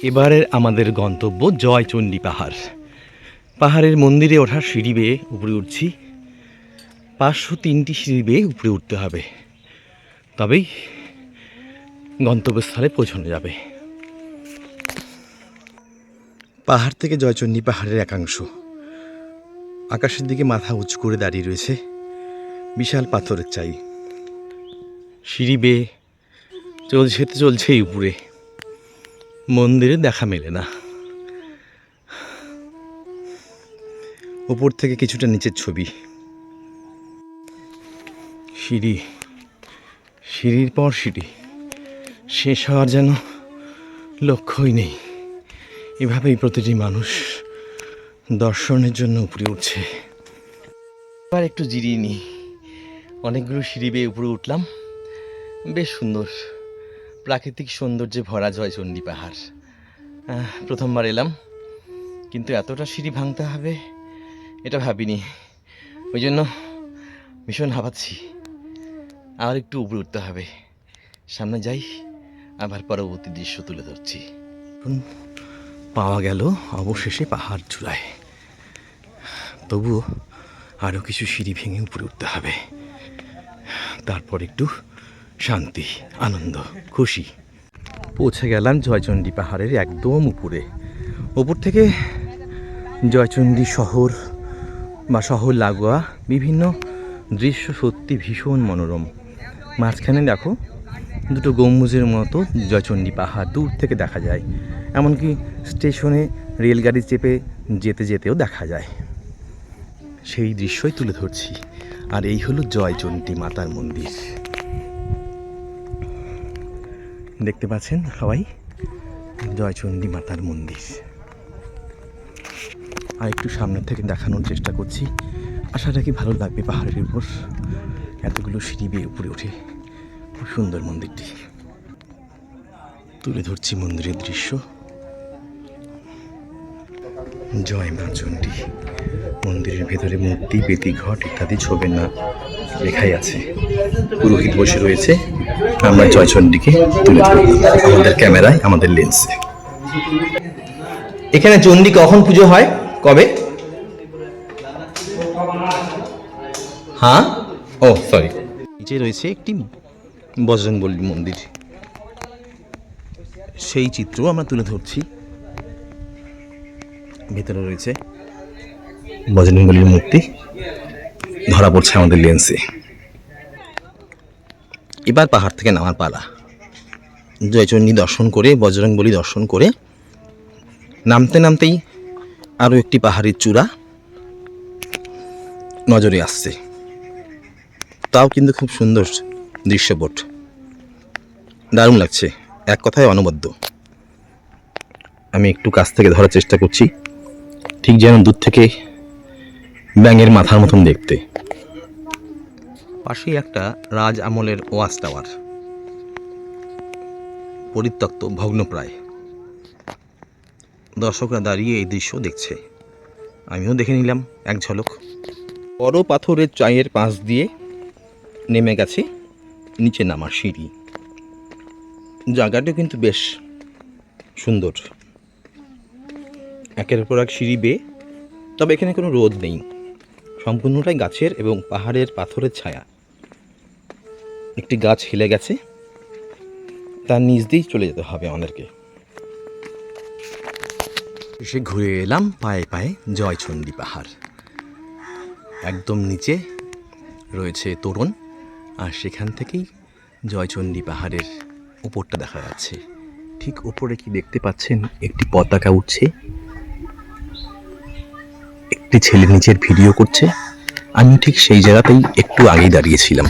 এবারের আমাদের গন্তব্য জয়চণ্ডী পাহাড়। পাহাড়ের মন্দিরে ওঠার সিঁড়ি বেয়ে উপরে উঠছি। 503টি সিঁড়ি বেয়ে উপরে উঠতে হবে, তবেই গন্তব্যস্থলে পৌঁছানো যাবে। পাহাড় থেকে জয়চণ্ডী পাহাড়ের একাংশ আকাশের দিকে মাথা উঁচু করে দাঁড়িয়ে রয়েছে বিশাল পাথরের চাই। সিঁড়ি বেয়ে চলছেই উপরে, মন্দিরে দেখা মেলে না। উপর থেকে কিছুটা নিচের ছবি। সিঁড়ির পর সিঁড়ি, শেষ হওয়ার যেন লক্ষ্যই নেই। এভাবেই প্রতিটি মানুষ দর্শনের জন্য উপরে উঠছে। এবার একটু জিরিয়ে নিই। অনেকগুলো সিঁড়ি বেয়ে উপরে উঠলাম। বেশ সুন্দর, প্রাকৃতিক সৌন্দর্যে ভরা জয়চণ্ডী পাহাড়। প্রথমবার এলাম, কিন্তু এতটা সিঁড়ি ভাঙতে হবে এটা ভাবিনি। ওই জন্য ভীষণ হাঁপাচ্ছি। আর একটু উপরে উঠতে হবে। সামনে যাই, আবার পরবর্তী দৃশ্য তুলে ধরছি। পাওয়া গেল অবশেষে পাহাড় চূড়ায়। তবুও আরও কিছু সিঁড়ি ভেঙে উপরে উঠতে হবে। তারপর একটু শান্তি, আনন্দ, খুশি। পৌঁছে গেলাম জয়চণ্ডী পাহাড়ের একদম উপরে। ওপর থেকে জয়চণ্ডী শহর বা শহর লাগোয়া বিভিন্ন দৃশ্য সত্যি ভীষণ মনোরম। মাঝখানে দেখো দুটো গম্বুজের মতো জয়চণ্ডী পাহাড় দূর থেকে দেখা যায়। এমনকি স্টেশনে রেলগাড়ি চেপে যেতেও দেখা যায়। সেই দৃশ্যই তুলে ধরছি। আর এই হলো জয়চণ্ডী মাতার মন্দির। দেখতে পাচ্ছেন সবাই, জয়চণ্ডী মাতার মন্দির। আর একটু সামনের থেকে দেখানোর চেষ্টা করছি। আশা রাখি ভালো লাগবে। পাহাড়ের উপর এতগুলো সিঁড়ি বেয়ে উপরে উঠে খুব সুন্দর মন্দিরটি। তুলে ধরছি মন্দিরের দৃশ্য। জয় মা চণ্ডী। মন্দিরের ভেতরে মূর্তি, বেদিঘট ইত্যাদি ছবির নাম লেখাই আছে। পুরোহিত বসে রয়েছে। আমরা জয়চণ্ডীকে তুলে ধরব আমাদের ক্যামেরায়, আমাদের লেন্সে। এখানে চণ্ডী কখন পুজো হয়, কবে? হ্যাঁ, ও সরি। নিচে রয়েছে একটি বজরংবলী মন্দির, সেই চিত্র আমরা তুলে ধরছি। ভেতরে রয়েছে বজরংবলীর মূর্তি, ধরা পড়ছে আমাদের লেন্সে। এবার পাহাড় থেকে নামার পালা। জয়চণ্ডী দর্শন করে, বজরংবলী দর্শন করে নামতেই আরও একটি পাহাড়ের চূড়া নজরে আসছে। তাও কিন্তু খুব সুন্দর দৃশ্যপট, দারুণ লাগছে। এক কথায় অনবদ্য। আমি একটু কাছ থেকে ধরার চেষ্টা করছি, ঠিক যেন দূর থেকে ব্যাঙের মাথার মতন দেখতে। পাশেই একটা রাজ আমলের ওয়াচ টাওয়ার, পরিত্যক্ত, ভগ্নপ্রায়। দর্শকরা দাঁড়িয়ে এই দৃশ্য দেখছে, আমিও দেখে নিলাম এক ঝলক। বড় পাথরের চাইয়ের পাশ দিয়ে নেমে গেছে নিচে নামার সিঁড়ি। জায়গাটাও কিন্তু বেশ সুন্দর, একের পর এক সিঁড়ি বেয়ে। তবে এখানে কোনো রোদ নেই, সম্পূর্ণটাই গাছের এবং পাহাড়ের পাথরের ছায়া। একটি গাছ হেলে গেছে, তার নিচ দিয়েই চলে যেতে হবে আমাদেরকে। এসে ঘুরে এলাম পায়ে পায়ে জয়চণ্ডী পাহাড়। একদম নিচে রয়েছে তোরণ, আর সেখান থেকেই জয়চণ্ডী পাহাড়ের উপরটা দেখা যাচ্ছে। ঠিক উপরে কি দেখতে পাচ্ছেন, একটি পতাকা উঠছে। একটি ছেলে নিচের ভিডিও করছে। আমি ঠিক সেই জায়গাতেই একটু আগেই দাঁড়িয়েছিলাম।